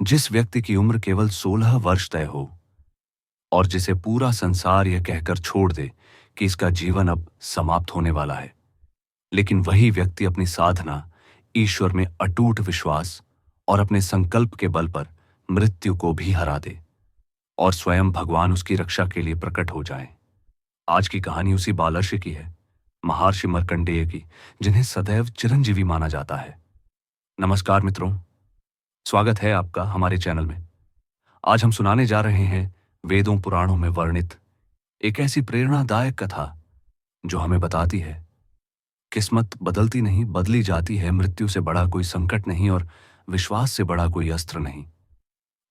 जिस व्यक्ति की उम्र केवल 16 वर्ष तय हो और जिसे पूरा संसार यह कहकर छोड़ दे कि इसका जीवन अब समाप्त होने वाला है, लेकिन वही व्यक्ति अपनी साधना, ईश्वर में अटूट विश्वास और अपने संकल्प के बल पर मृत्यु को भी हरा दे और स्वयं भगवान उसकी रक्षा के लिए प्रकट हो जाए। आज की कहानी उसी बालर्षि की है, महर्षि मार्कंडेय की, जिन्हें सदैव चिरंजीवी माना जाता है। नमस्कार मित्रों, स्वागत है आपका हमारे चैनल में। आज हम सुनाने जा रहे हैं वेदों पुराणों में वर्णित एक ऐसी प्रेरणादायक कथा जो हमें बताती है किस्मत बदलती नहीं, बदली जाती है। मृत्यु से बड़ा कोई संकट नहीं और विश्वास से बड़ा कोई अस्त्र नहीं।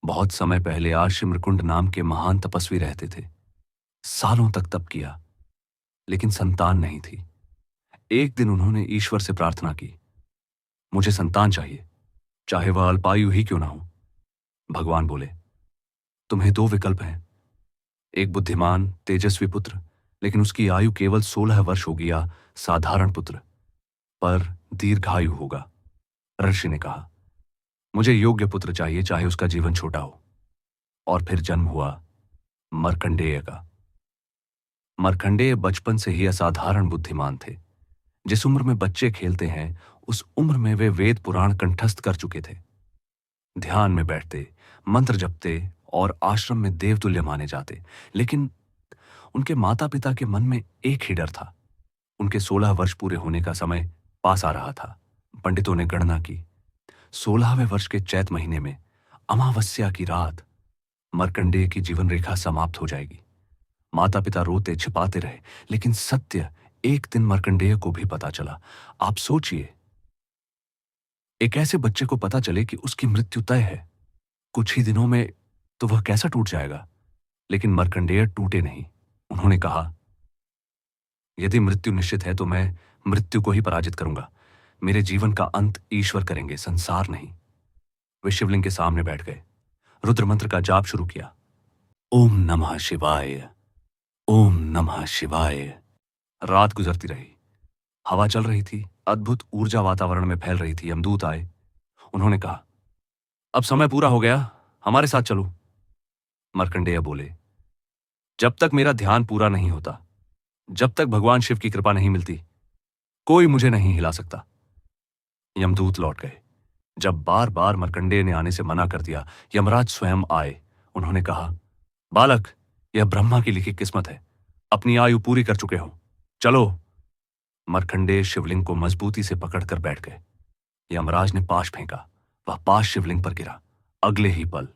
बहुत समय पहले आश्रमकुंड नाम के महान तपस्वी रहते थे। सालों तक तप किया, लेकिन संतान नहीं थी। एक दिन उन्होंने ईश्वर से प्रार्थना की, मुझे संतान चाहिए, चाहे वह अल्पायु ही क्यों ना हो। भगवान बोले, तुम्हें दो विकल्प हैं, एक बुद्धिमान तेजस्वी पुत्र, लेकिन उसकी आयु केवल 16 वर्ष होगी, या साधारण पुत्र पर दीर्घायु होगा। ऋषि ने कहा, मुझे योग्य पुत्र चाहिए, चाहे उसका जीवन छोटा हो। और फिर जन्म हुआ मार्कंडेय का। मार्कंडेय बचपन से ही असाधारण बुद्धिमान थे। जिस उम्र में बच्चे खेलते हैं, उस उम्र में वे वेद पुराण कंठस्थ कर चुके थे। ध्यान में बैठते, मंत्र जपते और आश्रम में देवतुल्य माने जाते। लेकिन उनके माता पिता के मन में एक ही डर था। उनके 16 वर्ष पूरे होने का समय पास आ रहा था। पंडितों ने गणना की, 16वें वर्ष के चैत महीने में अमावस्या की रात मार्कंडेय की जीवन रेखा समाप्त हो जाएगी। माता पिता रोते छिपाते रहे, लेकिन सत्य एक दिन मार्कंडेय को भी पता चला। आप सोचिए, एक ऐसे बच्चे को पता चले कि उसकी मृत्यु तय है, कुछ ही दिनों में, तो वह कैसा टूट जाएगा। लेकिन मार्कंडेय टूटे नहीं। उन्होंने कहा, यदि मृत्यु निश्चित है तो मैं मृत्यु को ही पराजित करूंगा। मेरे जीवन का अंत ईश्वर करेंगे, संसार नहीं। वे शिवलिंग के सामने बैठ गए, रुद्र मंत्र का जाप शुरू किया। ओम नमः शिवाय, ओम नमः शिवाय। रात गुजरती रही, हवा चल रही थी, अद्भुत ऊर्जा वातावरण में फैल रही थी। यमदूत आए। उन्होंने कहा, अब समय पूरा हो गया, हमारे साथ चलो। मार्कंडेय बोले, जब तक मेरा ध्यान पूरा नहीं होता, जब तक भगवान शिव की कृपा नहीं मिलती, कोई मुझे नहीं हिला सकता। यमदूत लौट गए। जब बार बार मार्कंडेय ने आने से मना कर दिया, यमराज स्वयं आए। उन्होंने कहा, बालक, यह ब्रह्मा की लिखी किस्मत है, अपनी आयु पूरी कर चुके हो, चलो। मार्कंडेय शिवलिंग को मजबूती से पकड़कर बैठ गए। यमराज ने पाश फेंका, वह पाश शिवलिंग पर गिरा। अगले ही पल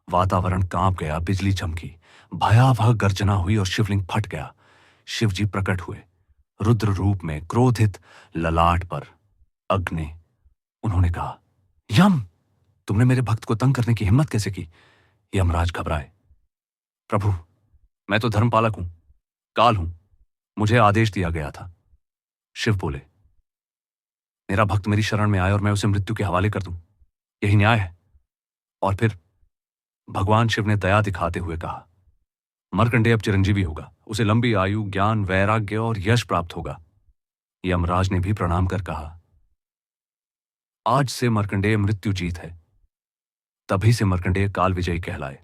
वातावरण कांप गया, बिजली चमकी, भयावह गर्जना हुई और शिवलिंग फट गया। शिवजी प्रकट हुए, रुद्र रूप में, क्रोधित ललाट पर अग्नि। उन्होंने कहा, यम, तुमने मेरे भक्त को तंग करने की हिम्मत कैसे की। यमराज घबराए। प्रभु, मैं तो धर्मपालक हूं, काल हूं, मुझे आदेश दिया गया था। शिव बोले, मेरा भक्त मेरी शरण में आए और मैं उसे मृत्यु के हवाले कर दूं, यही न्याय है। और फिर भगवान शिव ने दया दिखाते हुए कहा, मार्कंडेय अब चिरंजीवी होगा, उसे लंबी आयु, ज्ञान, वैराग्य और यश प्राप्त होगा। यमराज ने भी प्रणाम कर कहा, आज से मार्कंडेय मृत्यु जीत है। तभी से मार्कंडेय काल विजयी कहलाए।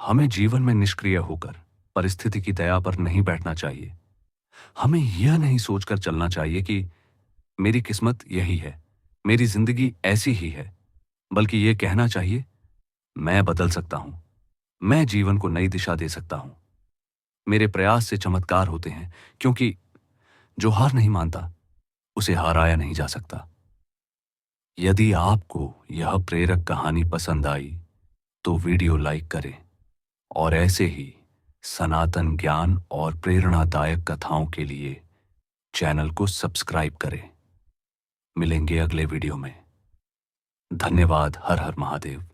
हमें जीवन में निष्क्रिय होकर परिस्थिति की दया पर नहीं बैठना चाहिए। हमें यह नहीं सोचकर चलना चाहिए कि मेरी किस्मत यही है, मेरी जिंदगी ऐसी ही है, बल्कि यह कहना चाहिए, मैं बदल सकता हूं, मैं जीवन को नई दिशा दे सकता हूं। मेरे प्रयास से चमत्कार होते हैं, क्योंकि जो हार नहीं मानता उसे हराया नहीं जा सकता। यदि आपको यह प्रेरक कहानी पसंद आई तो वीडियो लाइक करें और ऐसे ही सनातन ज्ञान और प्रेरणादायक कथाओं के लिए चैनल को सब्सक्राइब करें। मिलेंगे अगले वीडियो में। धन्यवाद। हर हर महादेव।